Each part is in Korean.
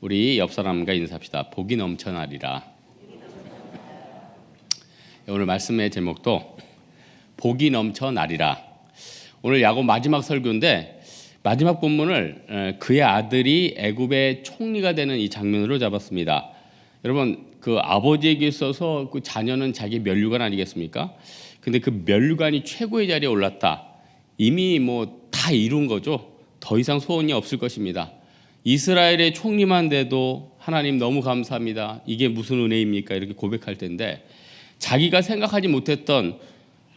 우리 옆 사람과 인사합시다. 복이 넘쳐나리라. 오늘 말씀의 제목도 복이 넘쳐나리라. 오늘 야곱 마지막 설교인데 마지막 본문을 그의 아들이 애굽의 총리가 되는 이 장면으로 잡았습니다. 여러분, 그 아버지에게 있어서 그 자녀는 자기 면류관 아니겠습니까? 근데 그 면류관이 최고의 자리에 올랐다. 이미 뭐 다 이룬 거죠. 더 이상 소원이 없을 것입니다. 이스라엘의 총리만 돼도 하나님 너무 감사합니다. 이게 무슨 은혜입니까? 이렇게 고백할 텐데 자기가 생각하지 못했던,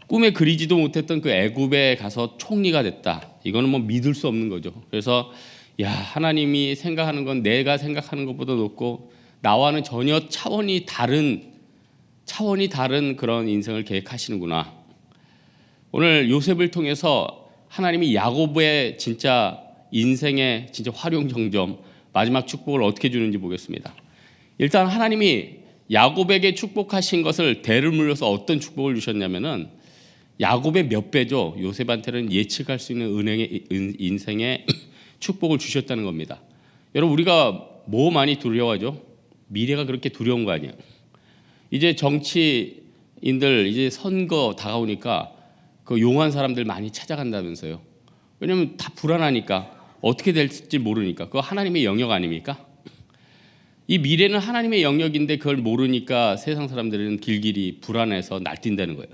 꿈에 그리지도 못했던 그 애굽에 가서 총리가 됐다. 이거는 뭐 믿을 수 없는 거죠. 그래서 야, 하나님이 생각하는 건 내가 생각하는 것보다 높고 나와는 전혀 차원이 다른 그런 인생을 계획하시는구나. 오늘 요셉을 통해서 하나님이 야곱의 진짜 인생의 진짜 활용정점, 마지막 축복을 어떻게 주는지 보겠습니다. 일단 하나님이 야곱에게 축복하신 것을 대를 물려서 어떤 축복을 주셨냐면은 야곱의 몇 배죠. 요셉한테는 예측할 수 있는 인생의 축복을 주셨다는 겁니다. 여러분, 우리가 뭐 많이 두려워하죠? 미래가 그렇게 두려운 거 아니에요. 이제 정치인들 이제 선거 다가오니까 그 용한 사람들 많이 찾아간다면서요. 왜냐면 다 불안하니까, 어떻게 될지 모르니까. 그거 하나님의 영역 아닙니까? 이 미래는 하나님의 영역인데 그걸 모르니까 세상 사람들은 길길이 불안해서 날뛴다는 거예요.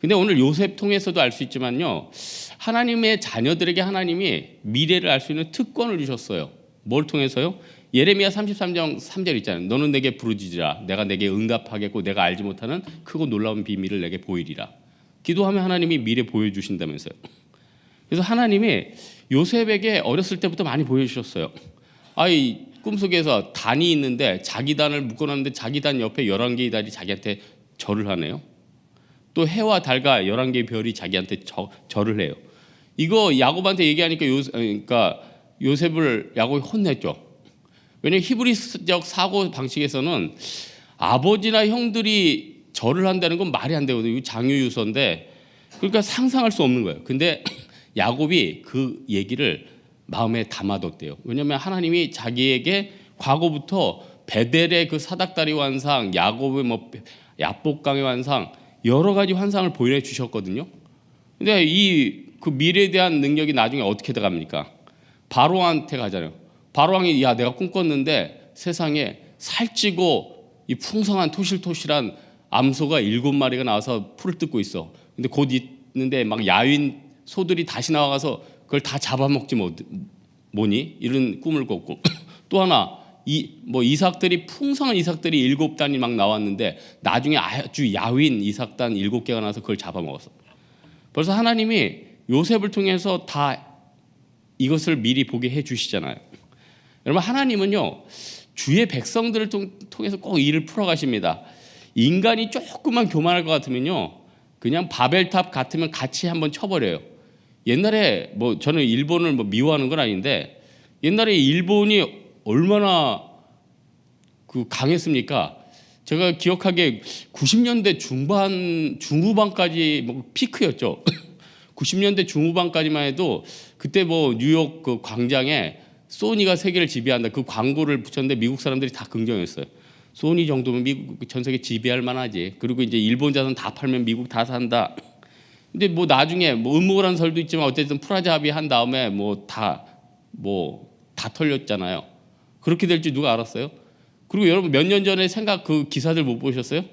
근데 오늘 요셉 통해서도 알 수 있지만요, 하나님의 자녀들에게 하나님이 미래를 알 수 있는 특권을 주셨어요. 뭘 통해서요? 예레미야 33장 3절 있잖아요. 너는 내게 부르짖으라. 내가 내게 응답하겠고 내가 알지 못하는 크고 놀라운 비밀을 내게 보이리라. 기도하면 하나님이 미래 보여주신다면서요. 그래서 하나님이 요셉에게 어렸을 때부터 많이 보여주셨어요. 아이, 꿈속에서 단이 있는데 자기 단을 묶어놨는데 자기 단 옆에 11개의 달이 자기한테 절을 하네요. 또 해와 달과 11개의 별이 자기한테 절을 해요. 이거 야곱한테 얘기하니까 요셉을 야곱이 혼냈죠. 왜냐하면 히브리적 사고 방식에서는 아버지나 형들이 절을 한다는 건 말이 안 되거든요. 이거 장유유서인데, 그러니까 상상할 수 없는 거예요. 근데 야곱이 그 얘기를 마음에 담아뒀대요. 왜냐하면 하나님이 자기에게 과거부터 베델의 그 사닥다리 환상, 야곱의 뭐 야복강의 환상, 여러 가지 환상을 보여 주셨거든요. 근데 그 미래에 대한 능력이 나중에 어떻게 돼갑니까? 바로한테 가잖아요. 바로왕이 야, 내가 꿈꿨는데 세상에 살찌고 이 풍성한 토실토실한 암소가 7마리가 나와서 풀을 뜯고 있어. 근데 곧 있는데 막 야윈 소들이 다시 나와가서 그걸 다 잡아먹지 뭐니? 이런 꿈을 꿨고 또 하나 이삭들이 풍성한 이삭들이 7단이 막 나왔는데 나중에 아주 야윈 이삭단 7개가 나와서 그걸 잡아먹었어. 벌써 하나님이 요셉을 통해서 다 이것을 미리 보게 해주시잖아요. 여러분, 하나님은요 주의 백성들을 통해서 꼭 일을 풀어가십니다. 인간이 조금만 교만할 것 같으면요 그냥 바벨탑 같으면 같이 한번 쳐버려요. 옛날에 뭐 저는 일본을 뭐 미워하는 건 아닌데 옛날에 일본이 얼마나 그 강했습니까? 제가 기억하기에 90년대 중후반까지 뭐 피크였죠. 90년대 중후반까지만 해도 그때 뭐 뉴욕 그 광장에 소니가 세계를 지배한다 그 광고를 붙였는데 미국 사람들이 다 긍정했어요. 소니 정도면 미국 전 세계 지배할 만하지. 그리고 이제 일본 자산 다 팔면 미국 다 산다. 근데 뭐 나중에 뭐 음모라는 설도 있지만 어쨌든 프라자 합의한 다음에 다 털렸잖아요. 그렇게 될지 누가 알았어요? 그리고 여러분 몇 년 전에 그 기사들 못 보셨어요?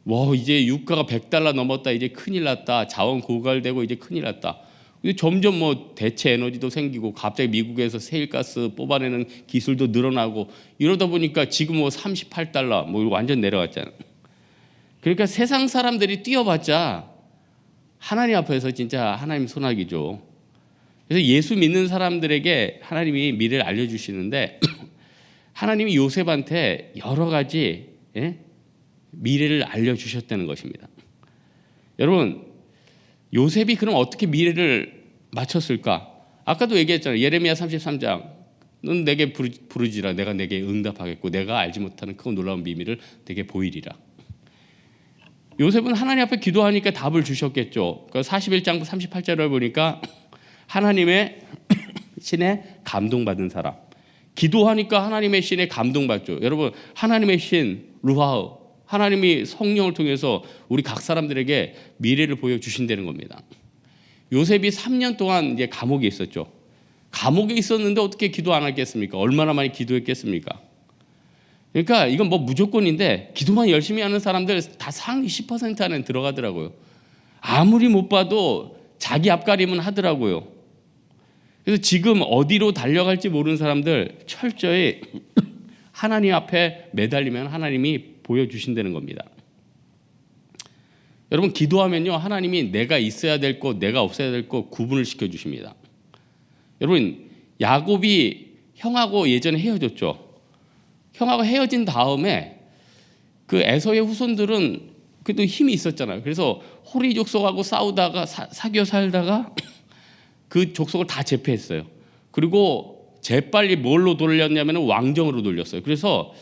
와, 이제 유가가 $100 넘었다. 이제 큰일 났다. 자원 고갈되고 이제 큰일 났다. 근데 점점 뭐 대체 에너지도 생기고 갑자기 미국에서 세일가스 뽑아내는 기술도 늘어나고 이러다 보니까 지금 뭐 $38 뭐 완전 내려갔잖아요. 그러니까 세상 사람들이 뛰어봤자 하나님 앞에서 진짜 하나님 손아귀죠. 그래서 예수 믿는 사람들에게 하나님이 미래를 알려주시는데 하나님이 요셉한테 여러 가지 미래를 알려주셨다는 것입니다. 여러분, 요셉이 그럼 어떻게 미래를 맞췄을까? 아까도 얘기했잖아요. 예레미야 33장. 넌 내게 부르지라. 내가 내게 응답하겠고 내가 알지 못하는 크고 놀라운 비밀을 내게 보이리라. 요셉은 하나님 앞에 기도하니까 답을 주셨겠죠. 41장 38절을 보니까 하나님의 신에 감동받은 사람. 기도하니까 하나님의 신에 감동받죠. 여러분, 하나님의 신 루하우, 하나님이 성령을 통해서 우리 각 사람들에게 미래를 보여주신다는 겁니다. 요셉이 3년 동안 이제 감옥에 있었죠. 감옥에 있었는데 어떻게 기도 안 했겠습니까? 얼마나 많이 기도했겠습니까? 그러니까 이건 뭐 무조건인데 기도만 열심히 하는 사람들 다 상위 10% 안에 들어가더라고요. 아무리 못 봐도 자기 앞가림은 하더라고요. 그래서 지금 어디로 달려갈지 모르는 사람들 철저히 하나님 앞에 매달리면 하나님이 보여주신다는 겁니다. 여러분, 기도하면요, 하나님이 내가 있어야 될 곳, 내가 없어야 될 곳 구분을 시켜주십니다. 여러분, 야곱이 형하고 예전에 헤어졌죠. 형하고 헤어진 다음에 그 에서의 후손들은 그래도 힘이 있었잖아요. 그래서 호리 족속하고 싸우다가 사귀어 살다가 그 족속을 다 제패했어요. 그리고 재빨리 뭘로 돌렸냐면 왕정으로 돌렸어요. 그래서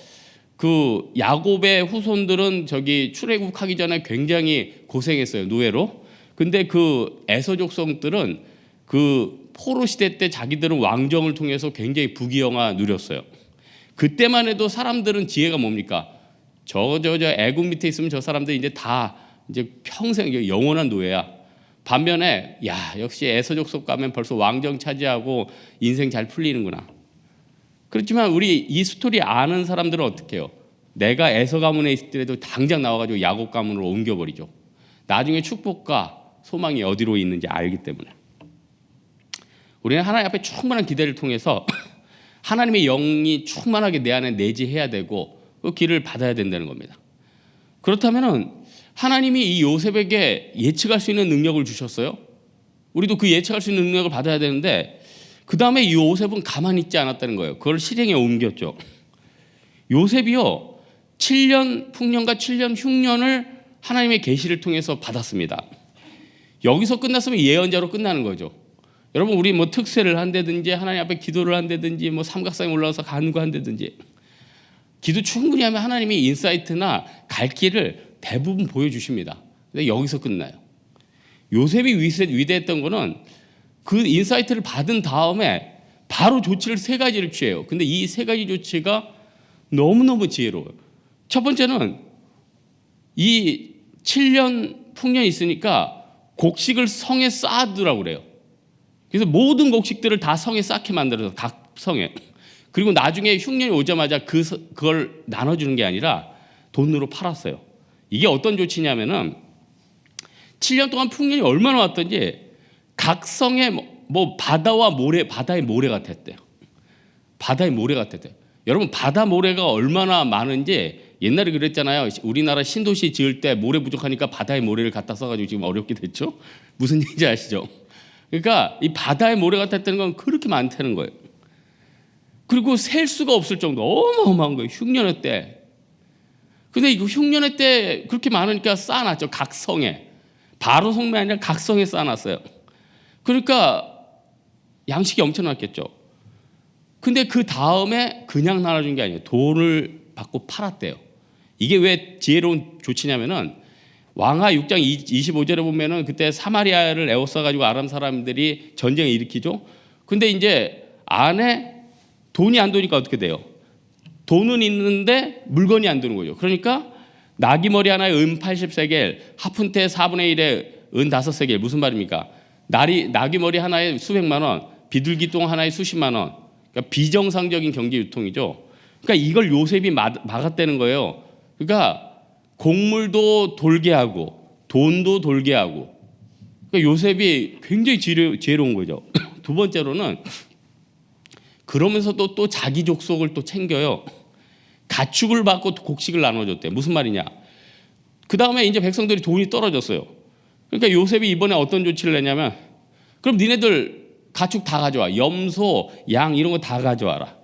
그 야곱의 후손들은 저기 출애굽하기 전에 굉장히 고생했어요. 노예로. 근데 그 에서 족속들은 그 포로 시대 때 자기들은 왕정을 통해서 굉장히 부귀영화 누렸어요. 그때만 해도 사람들은 지혜가 뭡니까? 저 애굽 밑에 있으면 저 사람들 이제 다 이제 평생 영원한 노예야. 반면에 야, 역시 에서 족속 가면 벌써 왕정 차지하고 인생 잘 풀리는구나. 그렇지만 우리 이 스토리 아는 사람들은 어떻게 해요? 내가 에서 가문에 있을 때도 당장 나와가지고 야곱 가문으로 옮겨버리죠. 나중에 축복과 소망이 어디로 있는지 알기 때문에. 우리는 하나님 앞에 충만한 기대를 통해서 하나님의 영이 충만하게 내 안에 내지해야 되고 그 길을 받아야 된다는 겁니다. 그렇다면 하나님이 이 요셉에게 예측할 수 있는 능력을 주셨어요. 우리도 그 예측할 수 있는 능력을 받아야 되는데 그 다음에 이 요셉은 가만히 있지 않았다는 거예요. 그걸 실행에 옮겼죠. 요셉이요, 7년 풍년과 7년 흉년을 하나님의 계시를 통해서 받았습니다. 여기서 끝났으면 예언자로 끝나는 거죠. 여러분, 우리 뭐 특세를 한다든지 하나님 앞에 기도를 한다든지 뭐 삼각상에 올라가서 간구한다든지 기도 충분히 하면 하나님이 인사이트나 갈 길을 대부분 보여주십니다. 근데 여기서 끝나요. 요셉이 위대했던 거는 그 인사이트를 받은 다음에 바로 조치를 3가지를 취해요. 근데 이 3가지 조치가 너무너무 지혜로워요. 첫 번째는 이 7년 풍년이 있으니까 곡식을 성에 쌓아두라고 그래요. 그래서 모든 곡식들을 다 성에 쌓게 만들어서 각 성에. 그리고 나중에 흉년이 오자마자 그걸 나눠주는 게 아니라 돈으로 팔았어요. 이게 어떤 조치냐면은 7년 동안 풍년이 얼마나 왔던지 각 성에 뭐 바다와 모래, 바다의 모래 같았대요. 바다의 모래 같았대요. 여러분, 바다 모래가 얼마나 많은지 옛날에 그랬잖아요. 우리나라 신도시 지을 때 모래 부족하니까 바다의 모래를 갖다 써가지고 지금 어렵게 됐죠. 무슨 얘기인지 아시죠? 그러니까 이 바다의 모래 같았다는 건 그렇게 많다는 거예요. 그리고 셀 수가 없을 정도 어마어마한 거예요. 흉년의 때. 근데 이거 흉년의 때 그렇게 많으니까 쌓아놨죠. 각 성에. 바로 성이 아니라 각 성에 쌓아놨어요. 그러니까 양식이 엄청났겠죠. 근데 그 다음에 그냥 나눠준 게 아니에요. 돈을 받고 팔았대요. 이게 왜 지혜로운 조치냐면은 왕하 6장 25절에 보면은 그때 사마리아를 에워싸가지고 아람 사람들이 전쟁을 일으키죠. 근데 이제 안에 돈이 안 도니까 어떻게 돼요? 돈은 있는데 물건이 안 드는 거죠. 그러니까 나귀머리 하나에 은 80세겔, 하푼테 4분의 1에 은 5세겔. 무슨 말입니까? 나귀머리 하나에 수백만 원, 비둘기 똥 하나에 수십만 원. 그러니까 비정상적인 경제 유통이죠. 그러니까 이걸 요셉이 막았다는 거예요. 그러니까 곡물도 돌게 하고 돈도 돌게 하고. 그러니까 요셉이 굉장히 지혜로운 거죠. 두 번째로는 그러면서도 또 자기 족속을 또 챙겨요. 가축을 받고 곡식을 나눠줬대. 무슨 말이냐? 그 다음에 이제 백성들이 돈이 떨어졌어요. 그러니까 요셉이 이번에 어떤 조치를 내냐면, 그럼 니네들 가축 다 가져와. 염소, 양 이런 거 다 가져와라.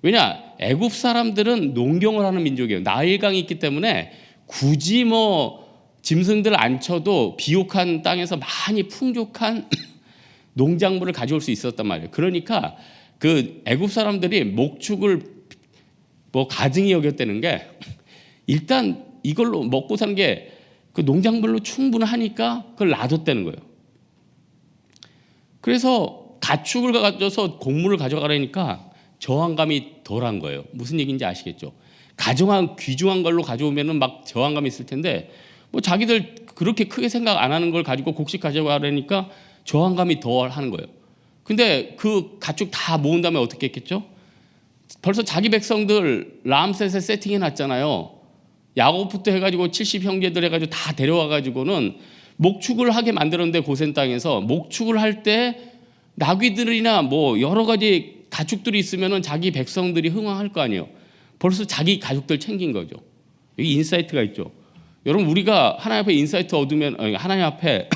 왜냐? 애굽 사람들은 농경을 하는 민족이에요. 나일강이 있기 때문에 굳이 뭐 짐승들 안 쳐도 비옥한 땅에서 많이 풍족한 농작물을 가져올 수 있었단 말이에요. 그러니까 그 애굽 사람들이 목축을 뭐 가증히 여겼다는 게 일단 이걸로 먹고 사는 게 그 농작물로 충분하니까 그걸 놔뒀다는 거예요. 그래서 가축을 가져서 곡물을 가져가라니까 저항감이 덜한 거예요. 무슨 얘기인지 아시겠죠? 가정한 귀중한 걸로 가져오면은 막 저항감이 있을 텐데 뭐 자기들 그렇게 크게 생각 안 하는 걸 가지고 곡식 가져가려니까 저항감이 덜 하는 거예요. 근데 그 가축 다 모은 다음에 어떻게 했겠죠? 벌써 자기 백성들 람셋에 세팅해 놨잖아요. 야곱부터 해가지고 70 형제들 해가지고 다 데려와가지고는 목축을 하게 만들었는데 고센 땅에서 목축을 할 때 나귀들이나 뭐 여러 가지 가축들이 있으면은 자기 백성들이 흥황할 거 아니에요. 벌써 자기 가족들 챙긴 거죠. 여기 인사이트가 있죠. 여러분 우리가 하나님 앞에 인사이트 얻으면 하나님 앞에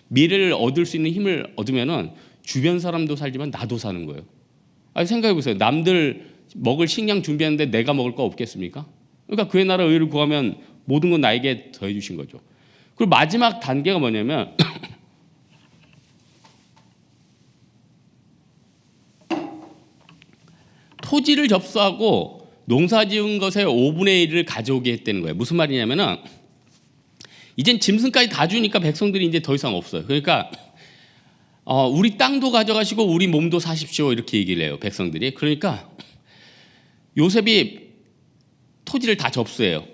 미래를 얻을 수 있는 힘을 얻으면은 주변 사람도 살지만 나도 사는 거예요. 아니 생각해 보세요. 남들 먹을 식량 준비하는데 내가 먹을 거 없겠습니까? 그러니까 그의 나라 의를 구하면 모든 건 나에게 더해 주신 거죠. 그리고 마지막 단계가 뭐냐면 토지를 접수하고 농사 지은 것의 5분의 1을 가져오게 했다는 거예요. 무슨 말이냐면은 이젠 짐승까지 다 주니까 백성들이 이제 더 이상 없어요. 그러니까 우리 땅도 가져가시고 우리 몸도 사십시오 이렇게 얘기를 해요. 백성들이. 그러니까 요셉이 토지를 다 접수해요.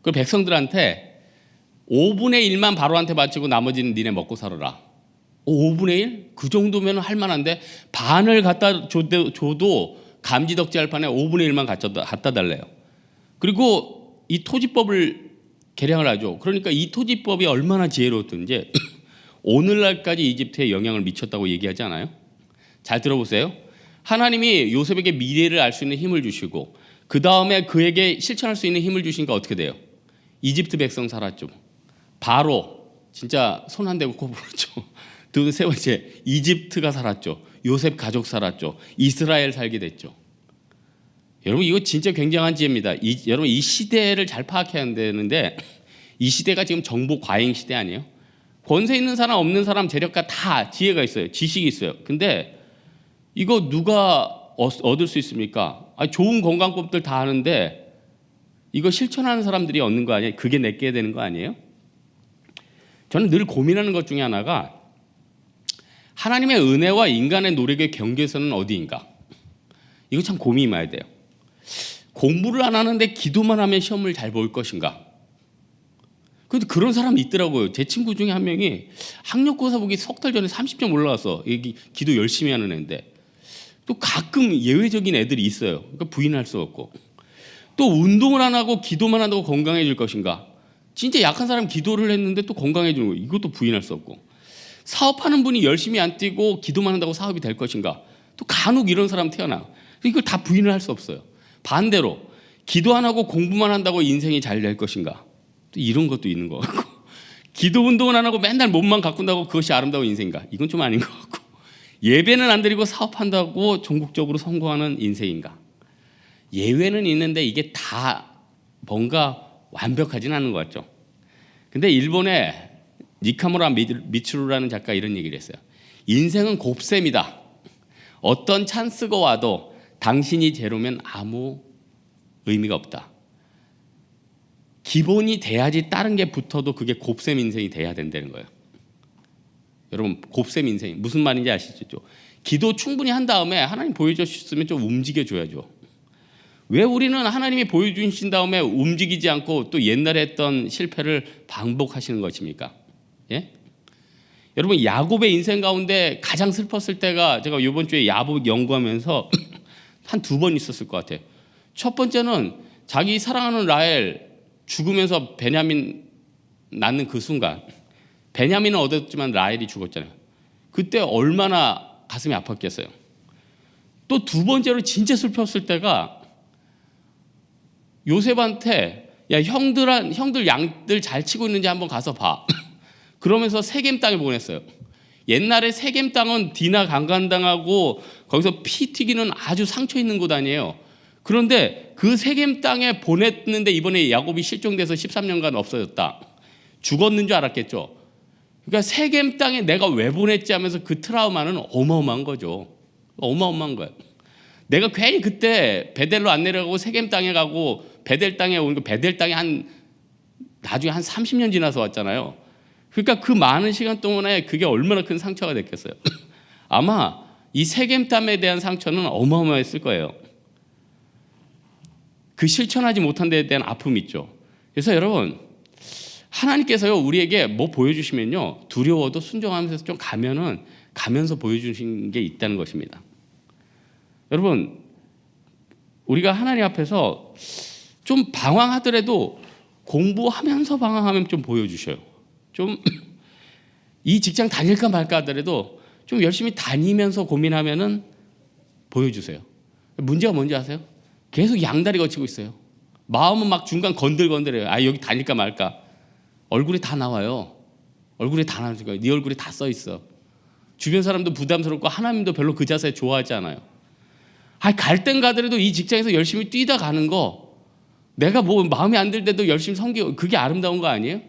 그 백성들한테 5분의 1만 바로한테 바치고 나머지는 니네 먹고 살아라. 5분의 1? 그 정도면 할 만한데 반을 갖다 줘도 감지덕지 할 판에 5분의 1만 갖다 달래요. 그리고 이 토지법을 개량을 하죠. 그러니까 이 토지법이 얼마나 지혜로웠던지 오늘날까지 이집트에 영향을 미쳤다고 얘기하지 않아요? 잘 들어보세요. 하나님이 요셉에게 미래를 알 수 있는 힘을 주시고 그 다음에 그에게 실천할 수 있는 힘을 주시니까 어떻게 돼요? 이집트 백성 살았죠. 바로 진짜 손 안 대고 코 불었죠. 세 번째 이집트가 살았죠. 요셉 가족 살았죠. 이스라엘 살게 됐죠. 여러분 이거 진짜 굉장한 지혜입니다. 여러분 이 시대를 잘 파악해야 되는데 이 시대가 지금 정보 과잉 시대 아니에요? 권세 있는 사람 없는 사람 재력가 다 지혜가 있어요. 지식이 있어요. 근데 이거 누가 얻을 수 있습니까? 좋은 건강법들 다 하는데 이거 실천하는 사람들이 얻는 거 아니에요? 그게 내게 되는 거 아니에요? 저는 늘 고민하는 것 중에 하나가 하나님의 은혜와 인간의 노력의 경계선은 어디인가? 이거 참 고민이 많이 돼요. 공부를 안 하는데 기도만 하면 시험을 잘 볼 것인가? 근데 그런 사람이 있더라고요. 제 친구 중에 한 명이 학력고사 보기 석 달 전에 30점 올라왔어. 기도 열심히 하는 애인데 또 가끔 예외적인 애들이 있어요. 그러니까 부인할 수 없고 또 운동을 안 하고 기도만 한다고 건강해질 것인가? 진짜 약한 사람 기도를 했는데 또 건강해지는 거예요. 이것도 부인할 수 없고 사업하는 분이 열심히 안 뛰고 기도만 한다고 사업이 될 것인가? 또 간혹 이런 사람 태어나. 이걸 다 부인을 할 수 없어요. 반대로 기도 안 하고 공부만 한다고 인생이 잘 될 것인가? 또 이런 것도 있는 것 같고 기도 운동을 안 하고 맨날 몸만 가꾼다고 그것이 아름다운 인생인가? 이건 좀 아닌 것 같고 예배는 안 드리고 사업한다고 전국적으로 성공하는 인생인가? 예외는 있는데 이게 다 뭔가 완벽하진 않은 것 같죠. 근데 일본의 니카무라 미츠루라는 작가 이런 얘기를 했어요. 인생은 곱셈이다. 어떤 찬스가 와도 당신이 제로면 아무 의미가 없다. 기본이 돼야지 다른 게 붙어도 그게 곱셈 인생이 돼야 된다는 거예요. 여러분 곱셈 인생 무슨 말인지 아시죠? 기도 충분히 한 다음에 하나님 보여주셨으면 좀 움직여줘야죠. 왜 우리는 하나님이 보여주신 다음에 움직이지 않고 또 옛날에 했던 실패를 반복하시는 것입니까? 예? 여러분 야곱의 인생 가운데 가장 슬펐을 때가 제가 이번 주에 야곱 연구하면서 한 2번 있었을 것 같아요. 첫 번째는 자기 사랑하는 라헬 죽으면서 베냐민 낳는 그 순간 베냐민은 얻었지만 라헬이 죽었잖아요. 그때 얼마나 가슴이 아팠겠어요. 또 2번째로 진짜 슬펐을 때가 요셉한테 야 형들 양들 잘 치고 있는지 한번 가서 봐. 그러면서 세겜 땅에 보냈어요. 옛날에 세겜 땅은 디나 강간당하고 거기서 피 튀기는 아주 상처 있는 곳 아니에요. 그런데 그 세겜 땅에 보냈는데 이번에 야곱이 실종돼서 13년간 없어졌다. 죽었는 줄 알았겠죠. 그러니까 세겜 땅에 내가 왜 보냈지 하면서 그 트라우마는 어마어마한 거죠. 어마어마한 거예요. 내가 괜히 그때 베델로 안 내려가고 세겜 땅에 가고 베델 땅에 온 거 베델 땅에 나중에 한 30년 지나서 왔잖아요. 그러니까 그 많은 시간 동안에 그게 얼마나 큰 상처가 됐겠어요. 아마 이 세겜 땅에 대한 상처는 어마어마했을 거예요. 그 실천하지 못한 데에 대한 아픔이 있죠. 그래서 여러분, 하나님께서요 우리에게 뭐 보여주시면요 두려워도 순종하면서 좀 가면서 보여주신 게 있다는 것입니다. 여러분, 우리가 하나님 앞에서 좀 방황하더라도 공부하면서 방황하면 좀 보여주셔요. 좀 이 직장 다닐까 말까 하더라도 좀 열심히 다니면서 고민하면은 보여주세요. 문제가 뭔지 아세요? 계속 양다리 거치고 있어요. 마음은 막 중간 건들건들해요. 아, 여기 다닐까 말까. 얼굴에 다 나와요. 얼굴에 다 나와요. 네 얼굴에 다 써 있어. 주변 사람도 부담스럽고 하나님도 별로 그 자세 좋아하지 않아요. 아, 갈 땐 가더라도 이 직장에서 열심히 뛰다 가는 거, 내가 뭐 마음에 안 들 때도 열심히 섬기고, 그게 아름다운 거 아니에요?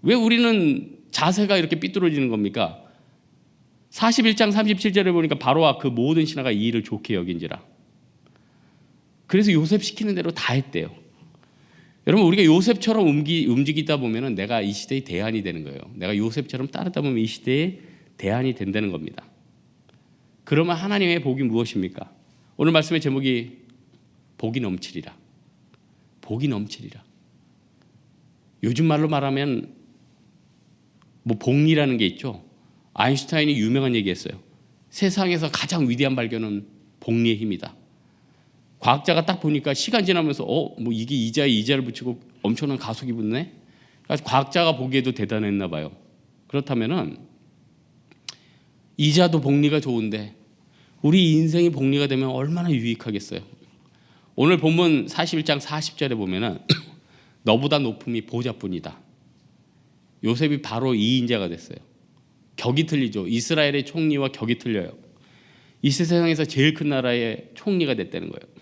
왜 우리는 자세가 이렇게 삐뚤어지는 겁니까? 41장 37절에 보니까 바로와 그 모든 신하가 이 일을 좋게 여긴지라. 그래서 요셉 시키는 대로 다 했대요. 여러분, 우리가 요셉처럼 움직이다 보면 내가 이 시대의 대안이 되는 거예요. 내가 요셉처럼 따르다 보면 이 시대의 대안이 된다는 겁니다. 그러면 하나님의 복이 무엇입니까? 오늘 말씀의 제목이 복이 넘치리라. 복이 넘치리라. 요즘 말로 말하면 뭐 복리라는 게 있죠. 아인슈타인이 유명한 얘기했어요. 세상에서 가장 위대한 발견은 복리의 힘이다. 과학자가 딱 보니까 시간 지나면서 뭐 이게 이자에 이자를 붙이고 엄청난 가속이 붙네. 그래서 과학자가 보기에도 대단했나 봐요. 그렇다면은 이자도 복리가 좋은데 우리 인생이 복리가 되면 얼마나 유익하겠어요. 오늘 본문 41장 40절에 보면은 너보다 높음이 보좌뿐이다. 요셉이 바로 이 인자가 됐어요. 격이 틀리죠. 이스라엘의 총리와 격이 틀려요. 이 세상에서 제일 큰 나라의 총리가 됐다는 거예요.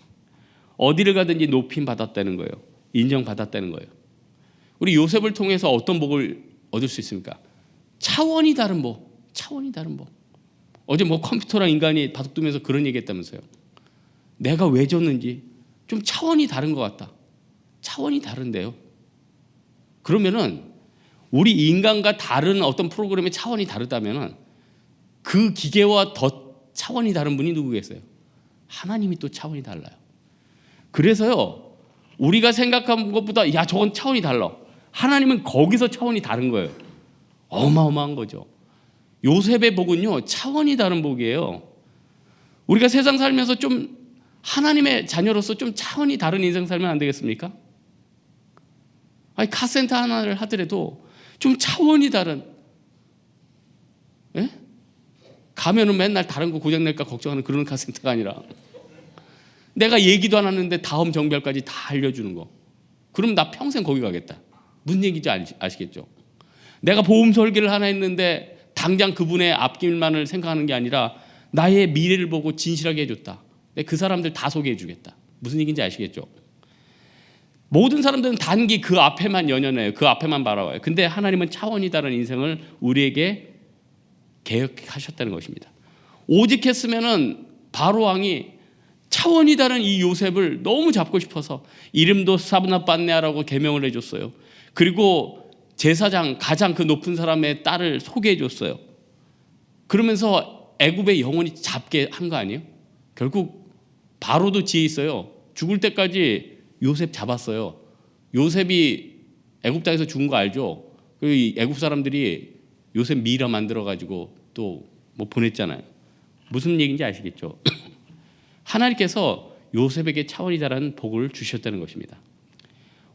어디를 가든지 높임 받았다는 거예요. 인정받았다는 거예요. 우리 요셉을 통해서 어떤 복을 얻을 수 있습니까? 차원이 다른 복. 차원이 다른 복. 어제 뭐 컴퓨터랑 인간이 바둑두면서 그런 얘기했다면서요. 내가 왜 졌는지 좀 차원이 다른 것 같다. 차원이 다른데요. 그러면은 우리 인간과 다른 어떤 프로그램의 차원이 다르다면은 그 기계와 더 차원이 다른 분이 누구겠어요? 하나님이 또 차원이 달라요. 그래서요, 우리가 생각한 것보다 야 저건 차원이 달라. 하나님은 거기서 차원이 다른 거예요. 어마어마한 거죠. 요셉의 복은요 차원이 다른 복이에요. 우리가 세상 살면서 좀 하나님의 자녀로서 좀 차원이 다른 인생 살면 안 되겠습니까? 아니 카센터 하나를 하더라도 좀 차원이 다른, 예? 가면은 맨날 다른 거 고장낼까 걱정하는 그런 카센터가 아니라 내가 얘기도 안 하는데 다음 정별까지 다 알려주는 거. 그럼 나 평생 거기 가겠다. 무슨 얘기인지 아시겠죠? 내가 보험 설계를 하나 했는데 당장 그분의 앞길만을 생각하는 게 아니라 나의 미래를 보고 진실하게 해줬다. 그 사람들 다 소개해 주겠다. 무슨 얘기인지 아시겠죠? 모든 사람들은 단기 그 앞에만 연연해요. 그 앞에만 바라봐요. 근데 하나님은 차원이 다른 인생을 우리에게 계획하셨다는 것입니다. 오직 했으면은 바로 왕이 차원이 다른 이 요셉을 너무 잡고 싶어서 이름도 사브나빤네아라고 계명을 해줬어요. 그리고 제사장 가장 그 높은 사람의 딸을 소개해 줬어요. 그러면서 애굽의 영혼이 잡게 한 거 아니에요? 결국 바로도 지혜 있어요. 죽을 때까지 요셉 잡았어요. 요셉이 애굽 땅에서 죽은 거 알죠? 그 애굽 사람들이 요셉 미라 만들어 가지고 또 뭐 보냈잖아요. 무슨 얘기인지 아시겠죠? 하나님께서 요셉에게 차원이 다른 복을 주셨다는 것입니다.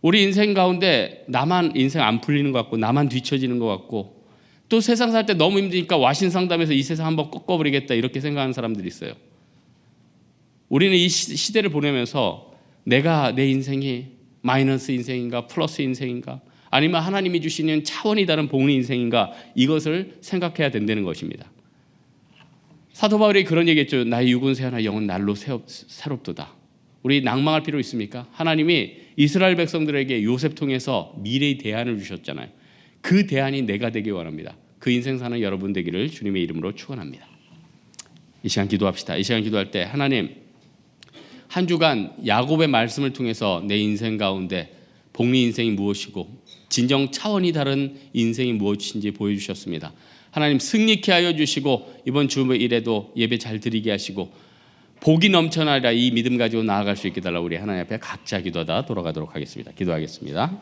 우리 인생 가운데 나만 인생 안 풀리는 것 같고 나만 뒤처지는 것 같고 또 세상 살 때 너무 힘드니까 와신 상담에서 이 세상 한번 꺾어버리겠다 이렇게 생각하는 사람들이 있어요. 우리는 이 시대를 보내면서 내가 내 인생이 마이너스 인생인가 플러스 인생인가 아니면 하나님이 주시는 차원이 다른 복의 인생인가 이것을 생각해야 된다는 것입니다. 사도 바울이 그런 얘기했죠. 나의 육은 새하나 영은 날로 새롭도다. 우리 낭망할 필요 있습니까? 하나님이 이스라엘 백성들에게 요셉 통해서 미래의 대안을 주셨잖아요. 그 대안이 내가 되길 원합니다. 그 인생 사는 여러분 되기를 주님의 이름으로 축원합니다. 이 시간 기도합시다. 이 시간 기도할 때 하나님 한 주간 야곱의 말씀을 통해서 내 인생 가운데 복리 인생이 무엇이고 진정 차원이 다른 인생이 무엇인지 보여주셨습니다. 하나님 승리케 하여 주시고 이번 주일에도 예배 잘 드리게 하시고 복이 넘쳐나리라 이 믿음 가지고 나아갈 수 있게 달라 우리 하나님 앞에 각자 기도하다 돌아가도록 하겠습니다. 기도하겠습니다.